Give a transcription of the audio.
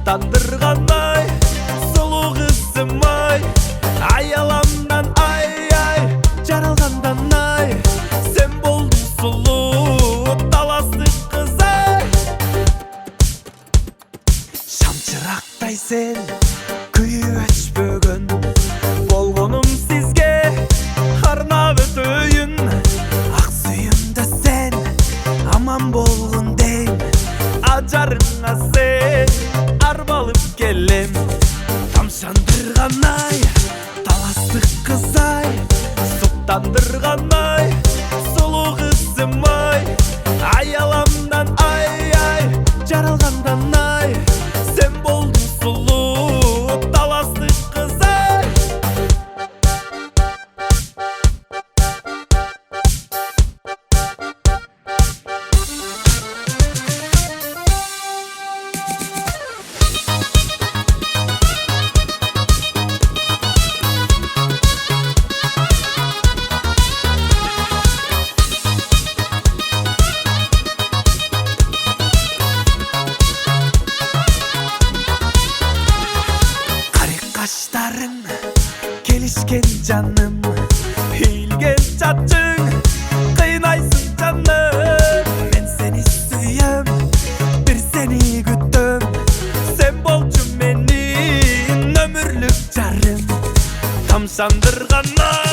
Суктандырган ай, сулуу кызым ай, ай-ааламдан ай, жаралгандан ай, сен болдуң сулуу, таластык кыз ай. Шам чырактай сен, күйүп-өчпөгөн, болгонум сизге, арнап өтөйүн. Ак сүйүмдө сен, аман болгун дейм, ажарыңа сен, арбалып келем. Тамшандырган ай, таластык кыз ай, суктандырган ай, сулуу кызым ай, ай-ааламдан ай, жаралгандан ай, сен болдуң сулуу, таластык кыз ай. Карек-каштарың, келишкен жаным, ийилген чачың, кыйнайсың жаным. Мен сени сүйөм, бир сени күтөм, сен болчу менин өмүрлүк жарым. Тамшандырган ай,